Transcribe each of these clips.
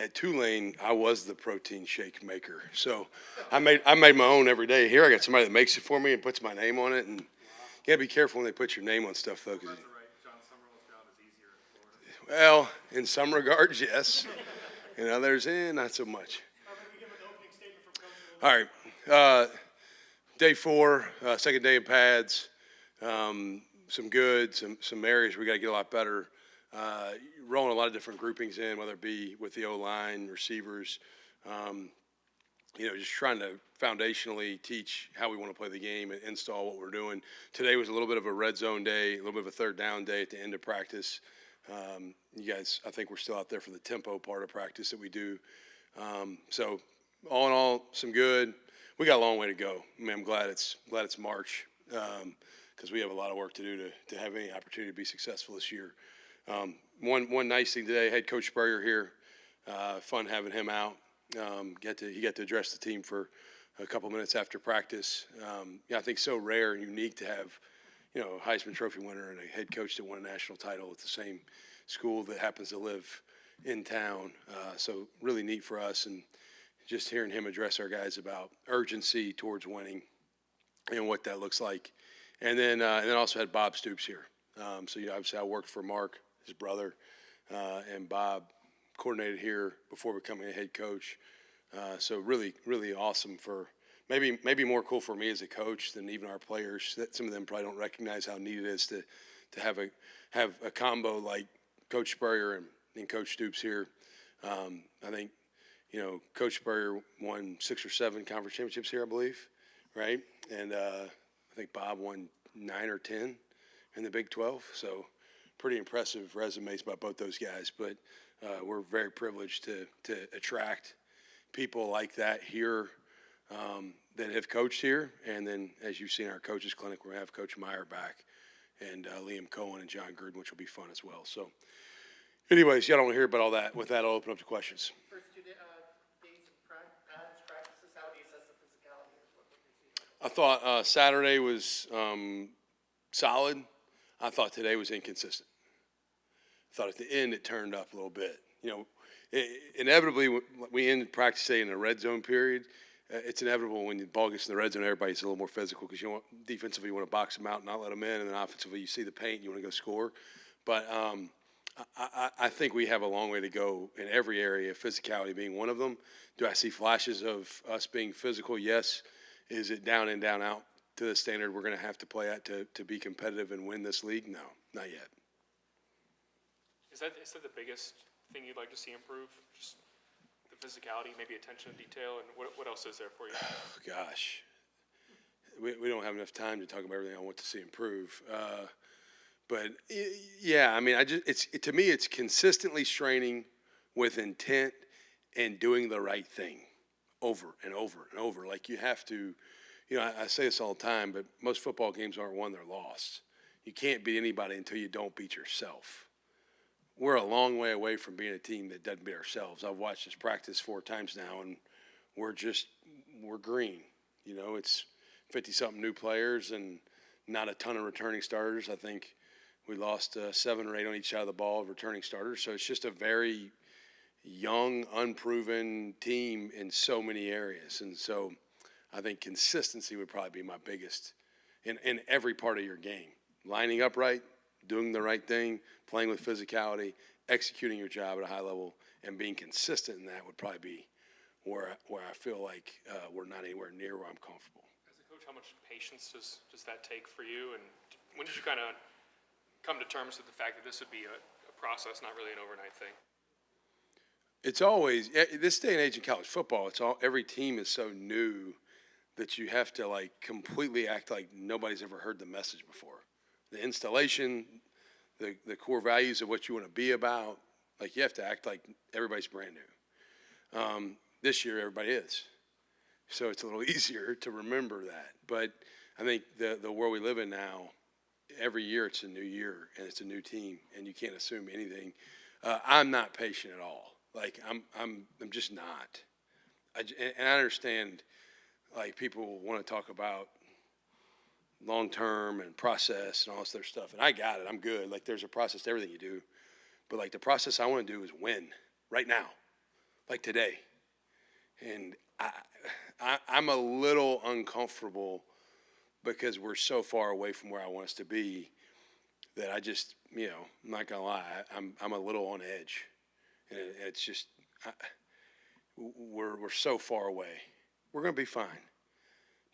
at Tulane, I was the protein shake maker. So I made my own every day. Here I got somebody that makes it for me and puts my name on it. And you got to be careful when they put your name on stuff, though. Well, in some regards, yes. In others, not so much. All right. Day 4, second day of pads. Some good, some areas we got to get a lot better. Rolling a lot of different groupings in, whether it be with the O-line, receivers, just trying to foundationally teach how we want to play the game and install what we're doing. Today was a little bit of a red zone day, a little bit of a third down day at the end of practice. You guys, I think we're still out there for the tempo part of practice that we do. So all in all, some good. We got a long way to go. I mean, I'm glad it's March because we have a lot of work to do to have any opportunity to be successful this year. One nice thing today, head coach Spurrier here. Fun having him out. He got to address the team for a couple minutes after practice. I think so rare and unique to have, a Heisman Trophy winner and a head coach that won a national title at the same school that happens to live in town. So really neat for us, and just hearing him address our guys about urgency towards winning and what that looks like. And then also had Bob Stoops here. So obviously I worked for Mark, his brother, and Bob coordinated here before becoming a head coach. So really, really awesome for maybe more cool for me as a coach than even our players. That some of them probably don't recognize how neat it is to have a combo like Coach Spurrier and Coach Stoops here. I think Coach Spurrier won 6 or 7 conference championships here, I believe, right? And I think Bob won 9 or 10 in the Big 12. So pretty impressive resumes by both those guys. But we're very privileged to attract people like that here that have coached here. And then, as you've seen our coaches clinic, we're going to have Coach Meyer back and Liam Cohen and John Gruden, which will be fun as well. So anyways, y'all don't want to hear about all that. With that, I'll open up to questions. First 2 days of practices, how would you assess the physicality? I thought Saturday was solid. I thought today was inconsistent. I thought at the end it turned up a little bit. Inevitably, we ended practice day in a red zone period. It's inevitable when the ball gets in the red zone, everybody's a little more physical because defensively you want to box them out and not let them in, and then offensively you see the paint and you want to go score. But I think we have a long way to go in every area, physicality being one of them. Do I see flashes of us being physical? Yes. Is it down in, down out to the standard we're going to have to play at to be competitive and win this league? No, not yet. Is that the biggest thing you'd like to see improve? Just the physicality, maybe attention to detail, and what else is there for you? Oh, gosh. We don't have enough time to talk about everything I want to see improve. But yeah, I mean, to me, it's consistently straining with intent and doing the right thing over and over and over. Like you have to, I say this all the time, but most football games aren't won, they're lost. You can't beat anybody until you don't beat yourself. We're a long way away from being a team that doesn't beat ourselves. I've watched this practice 4 times now, and we're green. It's 50-something new players and not a ton of returning starters. I think we lost 7 or 8 on each side of the ball of returning starters. So it's just a very young, unproven team in so many areas. And so I think consistency would probably be my biggest in every part of your game. Lining up right, doing the right thing, playing with physicality, executing your job at a high level, and being consistent in that would probably be where I feel like we're not anywhere near where I'm comfortable. As a coach, how much patience does that take for you? And when did you kind of come to terms with the fact that this would be a process, not really an overnight thing? It's always this day and age in college football. Every team is so new that you have to completely act like nobody's ever heard the message before. The installation, the core values of what you want to be about, you have to act like everybody's brand new. This year, everybody is. So it's a little easier to remember that. But I think the world we live in now, every year it's a new year and it's a new team, and you can't assume anything. I'm not patient at all. I'm just not. And I understand, people want to talk about long-term and process and all this other stuff. And I got it. I'm good. There's a process to everything you do. But, the process I want to do is win right now. like today. And I'm a little uncomfortable because we're so far away from where I want us to be that I just, I'm not gonna lie, I'm a little on edge, and it's just we're so far away. We're gonna be fine,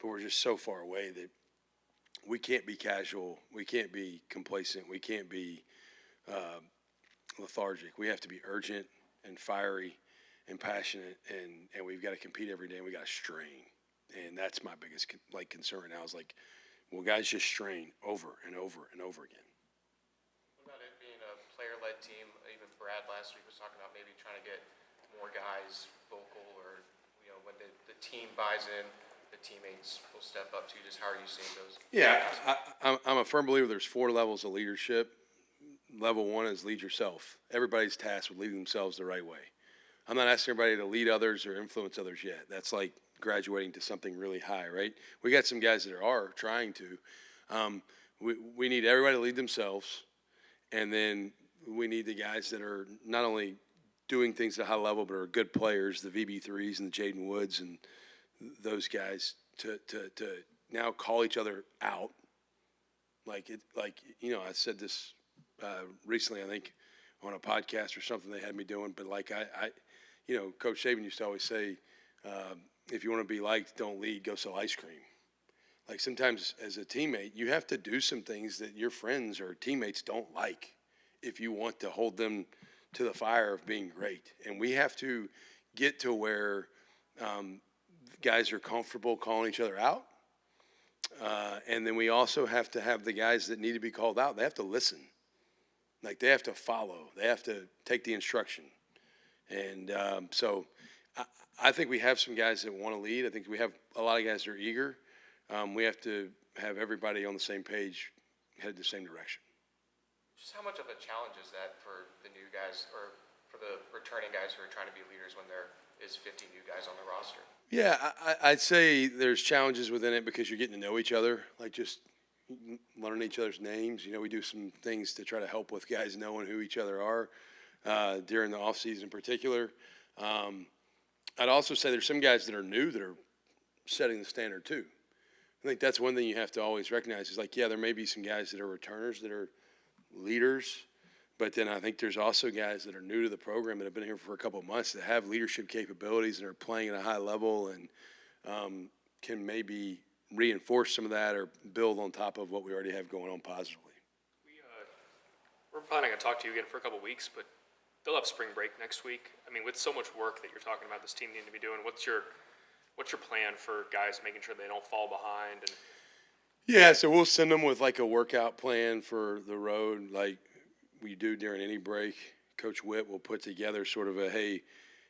but we're just so far away that we can't be casual, we can't be complacent, we can't be lethargic. We have to be urgent and fiery and passionate, and we've got to compete every day, and we got to strain. And that's my biggest concern now is like, well, guys just strain over and over and over again. What about it being a player-led team? Even Brad last week was talking about maybe trying to get more guys vocal, or when the team buys in, the teammates will step up too. Just how are you seeing those? Yeah, I'm a firm believer there's 4 levels of leadership. Level 1 is lead yourself. Everybody's tasked with leading themselves the right way. I'm not asking everybody to lead others or influence others yet. That's like graduating to something really high, right? We got some guys that are trying to. We need everybody to lead themselves, and then we need the guys that are not only doing things at a high level but are good players, the VB3s and the Jaden Woods and those guys, to now call each other out. I said this recently, I think, on a podcast or something they had me doing, but Coach Saban used to always say, if you want to be liked, don't lead, go sell ice cream. Like sometimes as a teammate, you have to do some things that your friends or teammates don't like if you want to hold them to the fire of being great. And we have to get to where guys are comfortable calling each other out. And then we also have to have the guys that need to be called out. They have to listen. Like they have to follow. They have to take the instruction. And so I think we have some guys that want to lead. I think we have a lot of guys that are eager. We have to have everybody on the same page, head the same direction. Just how much of a challenge is that for the new guys or for the returning guys who are trying to be leaders when there is 50 new guys on the roster? Yeah, I'd say there's challenges within it because you're getting to know each other, like just learning each other's names. We do some things to try to help with guys knowing who each other are during the offseason in particular. I'd also say there's some guys that are new that are setting the standard too. I think that's one thing you have to always recognize is there may be some guys that are returners that are leaders, but then I think there's also guys that are new to the program that have been here for a couple of months that have leadership capabilities and are playing at a high level and can maybe reinforce some of that or build on top of what we already have going on positively. We're planning on talking to you again for a couple weeks, but they'll have spring break next week. I mean, with so much work that you're talking about this team needing to be doing, what's your plan for guys making sure they don't fall behind? And yeah, so we'll send them with a workout plan for the road like we do during any break. Coach Witt will put together sort of hey,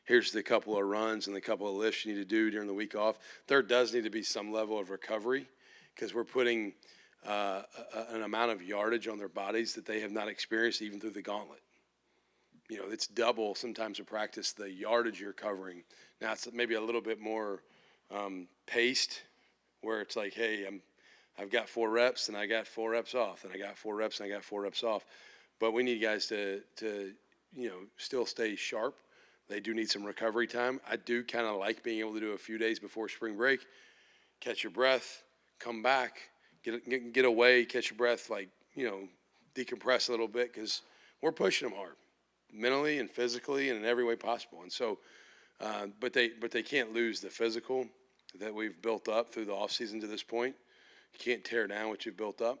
here's the couple of runs and the couple of lifts you need to do during the week off. There does need to be some level of recovery because we're putting an amount of yardage on their bodies that they have not experienced even through the gauntlet. It's double sometimes in practice the yardage you're covering. Now it's maybe a little bit more paced where it's like, hey, I've got 4 reps and I got 4 reps off, and I got 4 reps and I got 4 reps off. But we need guys to still stay sharp. They do need some recovery time. I do kind of like being able to do a few days before spring break, catch your breath, come back, get away, catch your breath, decompress a little bit because we're pushing them hard, mentally and physically and in every way possible. And so, but they can't lose the physical that we've built up through the offseason to this point. You can't tear down what you've built up.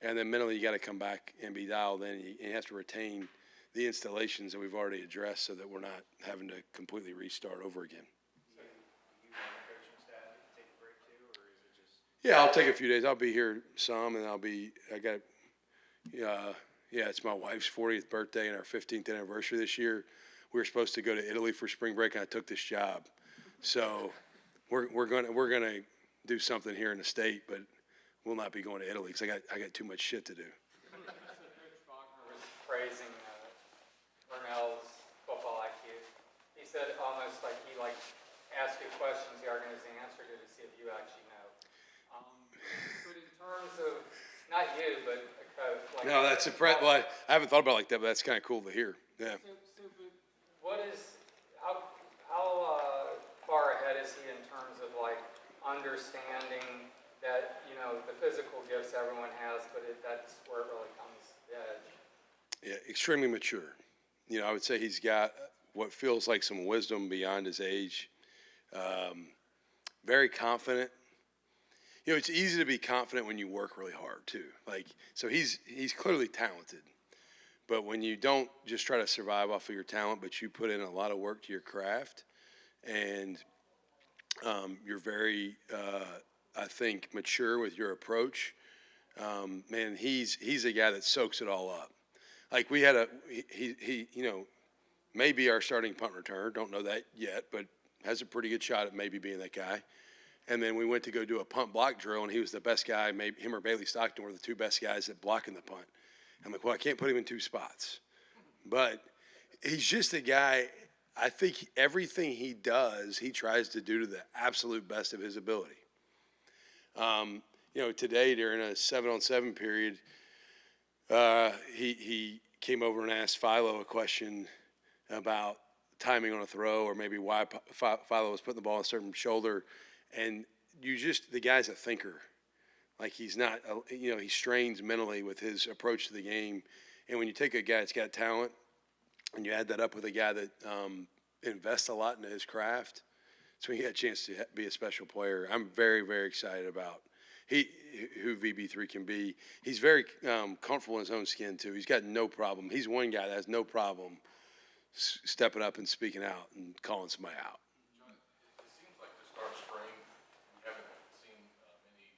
And then mentally you got to come back and be dialed in. You have to retain the installations that we've already addressed so that we're not having to completely restart over again. So you want the coaching staff to take a break too, or is it just? Yeah, I'll take a few days. I'll be here some, and it's my wife's 40th birthday and our 15th anniversary this year. We were supposed to go to Italy for spring break, and I took this job. So we're gonna do something here in the state, but we'll not be going to Italy because I got too much shit to do. So Coach Faulkner was praising Vernell's football IQ. He said almost like he asked you questions, you are going to answer to see if you actually know. But in terms of not you, but a coach. No, that's impressive. Well, I haven't thought about it like that, but that's kind of cool to hear. Yeah. So but what is understanding that, you know, the physical gifts everyone has, but that's where it really comes to the edge. Yeah, extremely mature. You know, I would say he's got what feels like some wisdom beyond his age. Very confident. You know, it's easy to be confident when you work really hard too. Like, so he's clearly talented. But when you don't just try to survive off of your talent, but you put in a lot of work to your craft, and you're very, I think, mature with your approach. Man, he's a guy that soaks it all up. Like we had he you know, maybe our starting punt returner. Don't know that yet, but has a pretty good shot at maybe being that guy. And then we went to go do a punt block drill, and he was the best guy. Maybe him or Bailey Stockton were the two best guys at blocking the punt. I'm like, well, I can't put him in two spots. But he's just a guy, I think everything he does, he tries to do to the absolute best of his ability. You know, today during a 7-on-7 period, he came over and asked Philo a question about timing on a throw, or maybe why Philo was putting the ball on a certain shoulder. And the guy's a thinker. Like he's not, you know, he strains mentally with his approach to the game. And when you take a guy that's got talent and you add that up with a guy that invests a lot into his craft, so he had a chance to be a special player. I'm very, very excited about who VB3 can be. He's very comfortable in his own skin too. He's got no problem. He's one guy that has no problem stepping up and speaking out and calling somebody out. It seems like to start spring, we haven't seen many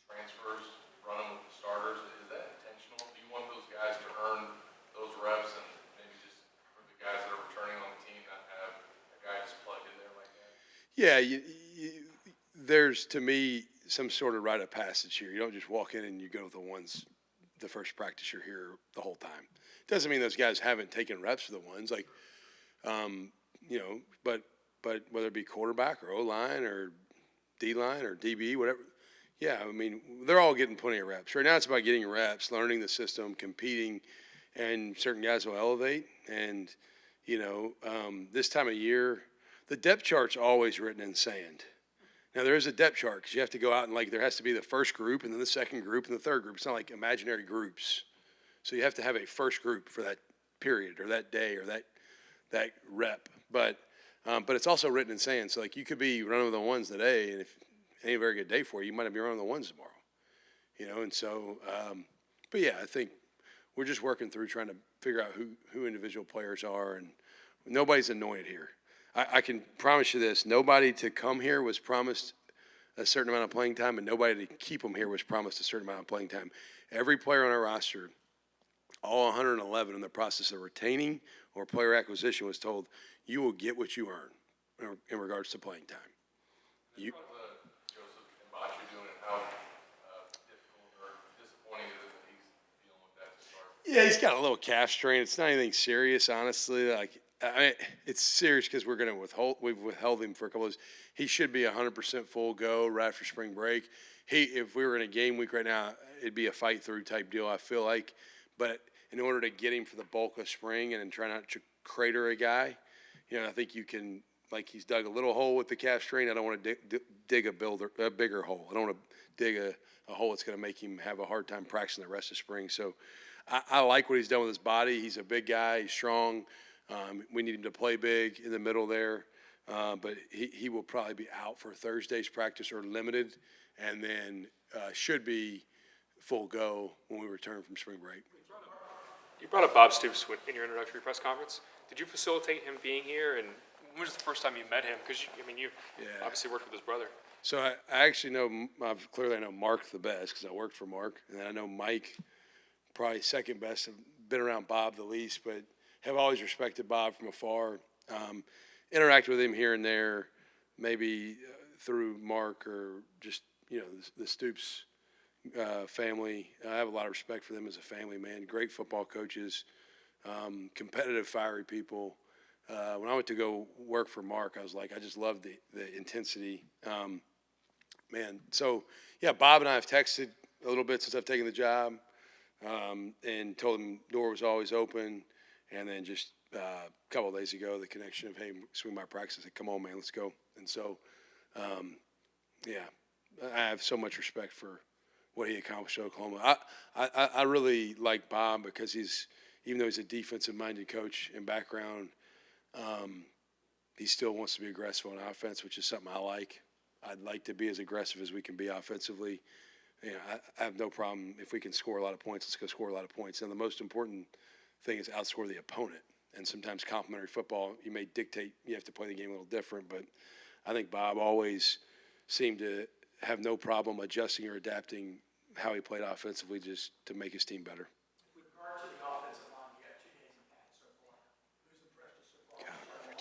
transfers running with the starters. Is that intentional? Do you want those guys to earn those reps, and maybe just for the guys that are returning on the team not have a guy just plugged in there like that? Yeah, there's, to me, some sort of rite of passage here. You don't just walk in and you go with the first practice you're here the whole time. Doesn't mean those guys haven't taken reps for the ones, like, you know, but whether it be quarterback or O-line or D-line or DB, whatever. Yeah, I mean, they're all getting plenty of reps. Right now it's about getting reps, learning the system, competing, and certain guys will elevate. And, you know, this time of year, the depth chart's always written in sand. Now, there is a depth chart because you have to go out and, like, there has to be the first group and then the second group and the third group. It's not like imaginary groups. So you have to have a first group for that period or that day or that rep. But it's also written in sand. So, like, you could be running with the ones today, and if it ain't a very good day for you, you might be running the ones tomorrow. You know, and so, but yeah, I think we're just working through trying to figure out who individual players are, and nobody's anointed here. I can promise you this: nobody to come here was promised a certain amount of playing time, and nobody to keep them here was promised a certain amount of playing time. Every player on our roster, all 111 in the process of retaining or player acquisition, was told, you will get what you earn in regards to playing time. You, Joseph and Boccia doing it, how difficult or disappointing is it that he's dealing with that to start? yeah, he's got a little calf strain. It's not anything serious, honestly. Like, I mean, it's serious because we've withheld him for a couple of days. He should be 100% full go right after spring break. If we were in a game week right now, it'd be a fight through type deal, I feel like. But in order to get him for the bulk of spring and try not to crater a guy, you know, I think you can, like, he's dug a little hole with the calf strain. I don't want to dig a bigger hole. I don't want to dig a hole that's going to make him have a hard time practicing the rest of spring. So I like what he's done with his body. He's a big guy. He's strong. We need him to play big in the middle there. But he will probably be out for Thursday's practice or limited, and then should be full go when we return from spring break. You brought up Bob Stoops in your introductory press conference. Did you facilitate him being here, and when was the first time you met him? Because, you obviously worked with his brother. So I actually know, clearly I know Mark the best because I worked for Mark, and I know Mike probably second best. I've been around Bob the least, but have always respected Bob from afar. Interacted with him here and there, maybe through Mark or just, you know, the Stoops family. I have a lot of respect for them as a family, man. Great football coaches, competitive, fiery people. When I went to go work for Mark, I was like, I just love the intensity. Man, so, yeah, Bob and I have texted a little bit since I've taken the job, and told him the door was always open. And then just a couple of days ago, the connection of, hey, swing by practice, I said, come on, man, let's go. And so, Yeah, I have so much respect for what he accomplished at Oklahoma. I really like Bob because even though he's a defensive-minded coach in background, he still wants to be aggressive on offense, which is something I like. I'd like to be as aggressive as we can be offensively. I have no problem if we can score a lot of points. Let's go score a lot of points. And the most important thing is outscore the opponent. And sometimes complementary football, you may dictate you have to play the game a little different. But I think Bob always seemed to have no problem adjusting or adapting how he played offensively just to make his team better. With regard to the offensive line, you got 2 days in pads so far. Who's impressed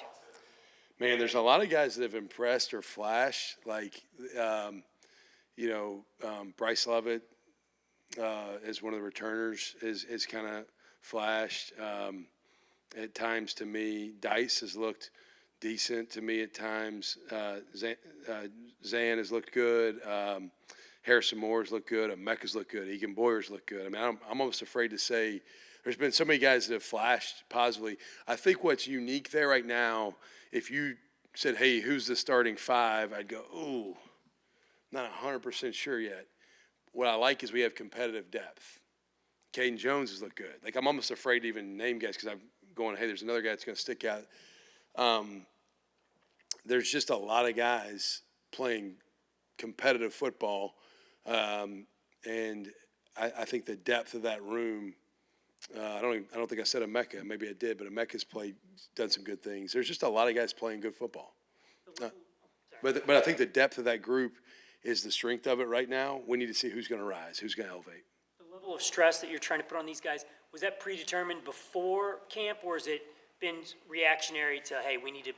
you so far? Man, there's a lot of guys that have impressed or flashed, like, Bryce Lovett is one of the returners, is kind of flashed. At times, to me, Dice has looked decent to me at times. Zan has looked good. Harrison Moore's looked good. Emeka's looked good. Egan Boyer's looked good. I mean, I'm almost afraid to say there's been so many guys that have flashed positively. I think what's unique there right now, if you said, hey, who's the starting 5, I'd go, ooh, not 100% sure yet. What I like is we have competitive depth. Caden Jones has looked good. Like, I'm almost afraid to even name guys because I'm going, hey, there's another guy that's going to stick out. There's just a lot of guys playing competitive football, and I think the depth of that room. I don't think I said Emeka. Maybe I did, but Emeka's done some good things. There's just a lot of guys playing good football. But I think the depth of that group is the strength of it right now. We need to see who's going to rise, who's going to elevate. The level of stress that you're trying to put on these guys, was that predetermined before camp, or has it been reactionary to, hey, we need to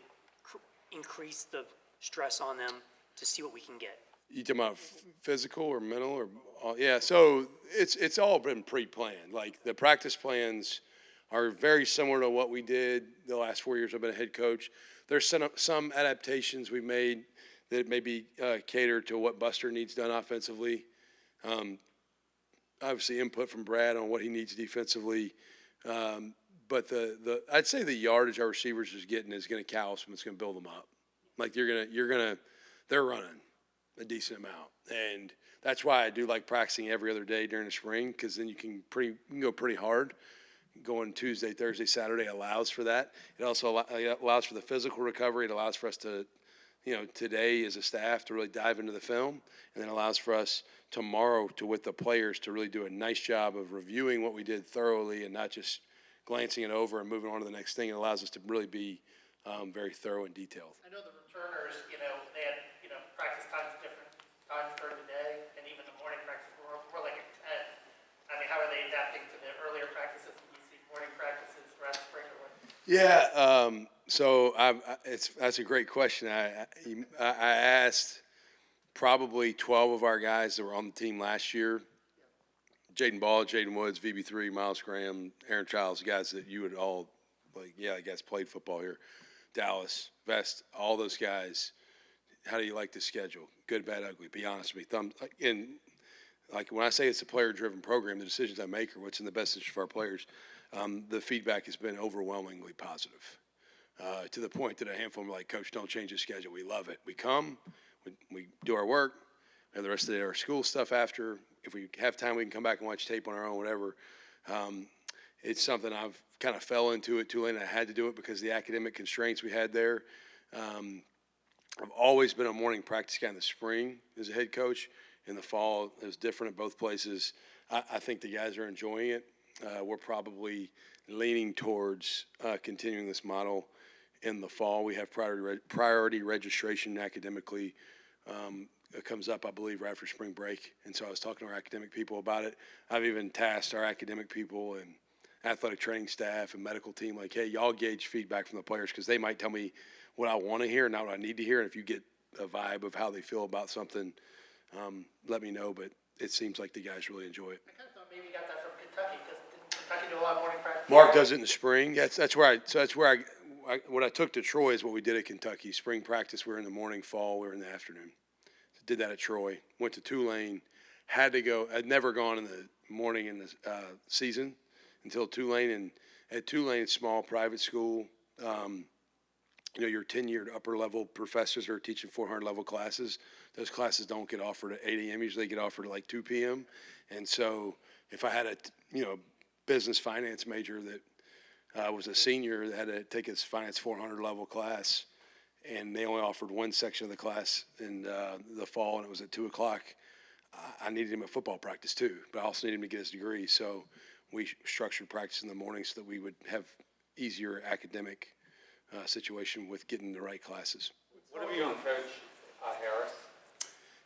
increase the stress on them to see what we can get? You talking about physical or mental or yeah? So it's all been pre-planned. Like, the practice plans are very similar to what we did the last 4 years I've been a head coach. There's some adaptations we've made that maybe cater to what Buster needs done offensively. Obviously, input from Brad on what he needs defensively. But I'd say the yardage our receivers is getting is going to cow us, and it's going to build them up. Like, they're running a decent amount, and that's why I do like practicing every other day during the spring, because then you can go pretty hard. Going Tuesday, Thursday, Saturday allows for that. It also allows for the physical recovery. It allows for us to, today as a staff to really dive into the film, and then allows for us tomorrow with the players to really do a nice job of reviewing what we did thoroughly and not just glancing it over and moving on to the next thing. It allows us to really be very thorough and detailed. I know the returners, they had, practice times different times during the day, and even the morning practice were like at 10. I mean, how are they adapting to the earlier practices? Do you see morning practices throughout the spring or what? Yeah, so that's a great question. I asked probably 12 of our guys that were on the team last year. Jaden Ball, Jaden Woods, VB3, Miles Graham, Aaron Childs, guys that you would all, like, yeah, the guys played football here. Dallas, Vest, all those guys. How do you like the schedule? Good, bad, ugly. Be honest with me. And like, when I say it's a player-driven program, the decisions I make are what's in the best interest of our players. The feedback has been overwhelmingly positive, to the point that a handful of them are like, Coach, don't change the schedule. We love it. We come, we do our work, and the rest of our school stuff after. If we have time, we can come back and watch tape on our own, whatever. It's something I've kind of fell into at Tulane. I had to do it because of the academic constraints we had there. I've always been a morning practice guy in the spring as a head coach. In the fall, it was different at both places. I think the guys are enjoying it. We're probably leaning towards continuing this model in the fall. We have priority registration academically. It comes up, I believe, right after spring break. And so I was talking to our academic people about it. I've even tasked our academic people and athletic training staff and medical team, like, hey, y'all gauge feedback from the players, because they might tell me what I want to hear, not what I need to hear. And if you get a vibe of how they feel about something, let me know. But it seems like the guys really enjoy it. I kind of thought maybe you got that from Kentucky, because didn't Kentucky do a lot of morning practice? Mark does it in the spring. What I took to Troy is what we did at Kentucky. Spring practice, we were in the morning. Fall, we were in the afternoon. Did that at Troy. Went to Tulane. Had to go. I'd never gone in the morning in the season until Tulane. And at Tulane, small private school, your tenured upper level professors are teaching 400 level classes. Those classes don't get offered at 8 a.m. Usually get offered at like 2 p.m. And so if I had a, business finance major that was a senior that had to take his finance 400 level class, and they only offered one section of the class in the fall, and it was at 2 o'clock, I needed him at football practice too, but I also needed him to get his degree. So we structured practice in the morning so that we would have easier academic situation with getting the right classes. What have you on Coach Harris?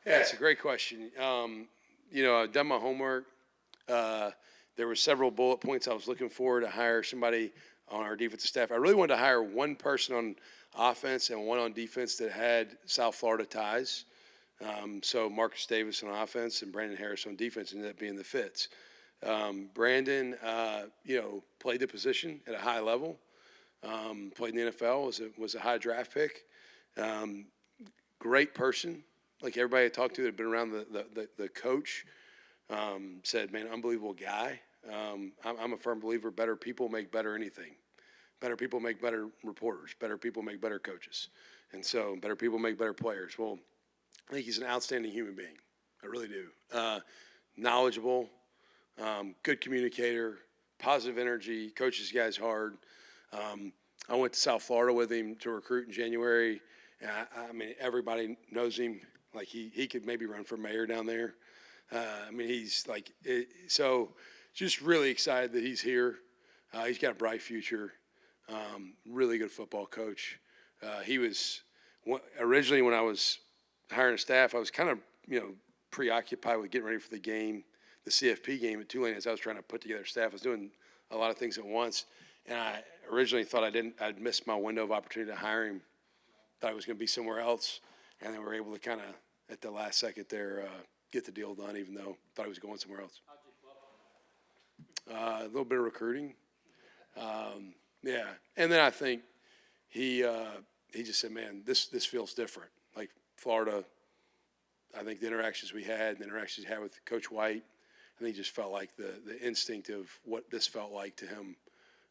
Yeah, it's a great question. I've done my homework. There were several bullet points I was looking for to hire somebody on our defensive staff. I really wanted to hire one person on offense and one on defense that had South Florida ties. So Marcus Davis on offense and Brandon Harris on defense ended up being the fits. Brandon, played the position at a high level. Played in the NFL, was a high draft pick. Great person. Like everybody I talked to that had been around the coach said, man, unbelievable guy. I'm a firm believer better people make better anything. Better people make better reporters. Better people make better coaches. And so better people make better players. Well, I think he's an outstanding human being. I really do. Knowledgeable, good communicator, positive energy, coaches guys hard. I went to South Florida with him to recruit in January. And I mean, everybody knows him. Like he could maybe run for mayor down there. He's like, so just really excited that he's here. He's got a bright future. Really good football coach. He was originally when I was hiring a staff, I was kind of, preoccupied with getting ready for the game, the CFP game at Tulane, as I was trying to put together staff. I was doing a lot of things at once. And I originally thought I'd missed my window of opportunity to hire him. Thought I was going to be somewhere else. And then we were able to kind of, at the last second there, get the deal done, even though I thought I was going somewhere else. A little bit of recruiting. Yeah. And then I think he just said, man, this feels different. Like Florida, I think the interactions we had and the interactions he had with Coach White, I think he just felt like the instinct of what this felt like to him,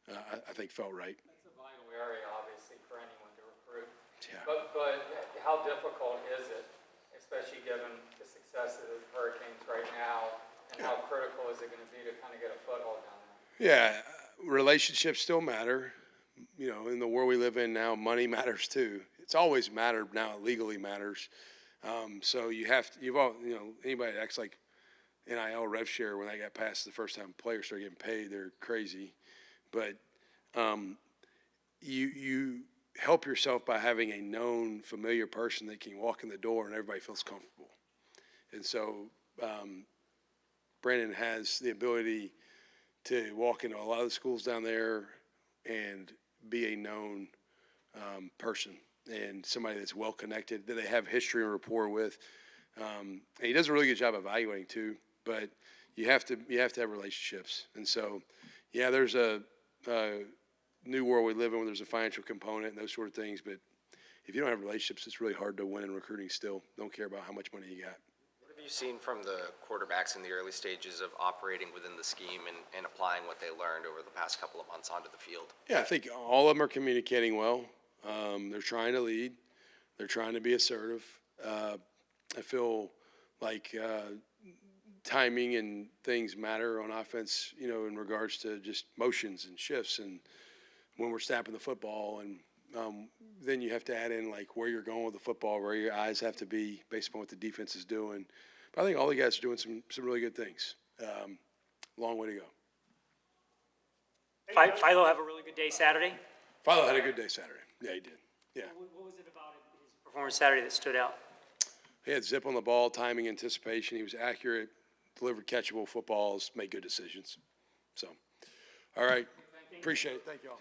I think felt right. It's a vital area, obviously, for anyone to recruit. Yeah. But how difficult is it, especially given the success of the Hurricanes right now, and how critical is it going to be to kind of get a foothold down there? Yeah, relationships still matter. In the world we live in now, money matters too. It's always mattered. Now it legally matters. So anybody that acts like NIL rev share when they got passed the first time players start getting paid, they're crazy. But you help yourself by having a known, familiar person that can walk in the door and everybody feels comfortable. And so Brandon has the ability to walk into a lot of the schools down there and be a known person and somebody that's well connected, that they have history and rapport with. And he does a really good job evaluating too, but you have to have relationships. And so, yeah, there's a new world we live in where there's a financial component and those sort of things. But if you don't have relationships, it's really hard to win in recruiting still. Don't care about how much money you got. What have you seen from the quarterbacks in the early stages of operating within the scheme and applying what they learned over the past couple of months onto the field? Yeah, I think all of them are communicating well. They're trying to lead. They're trying to be assertive. I feel like timing and things matter on offense, in regards to just motions and shifts and when we're snapping the football. And then you have to add in like where you're going with the football, where your eyes have to be based upon what the defense is doing. But I think all the guys are doing some really good things. Long way to go. Philo have a really good day Saturday. Philo had a good day Saturday. Yeah, he did. Yeah. What was it about his performance Saturday that stood out? He had zip on the ball, timing, anticipation. He was accurate, delivered catchable footballs, made good decisions. So, all right. Appreciate it. Thank you all.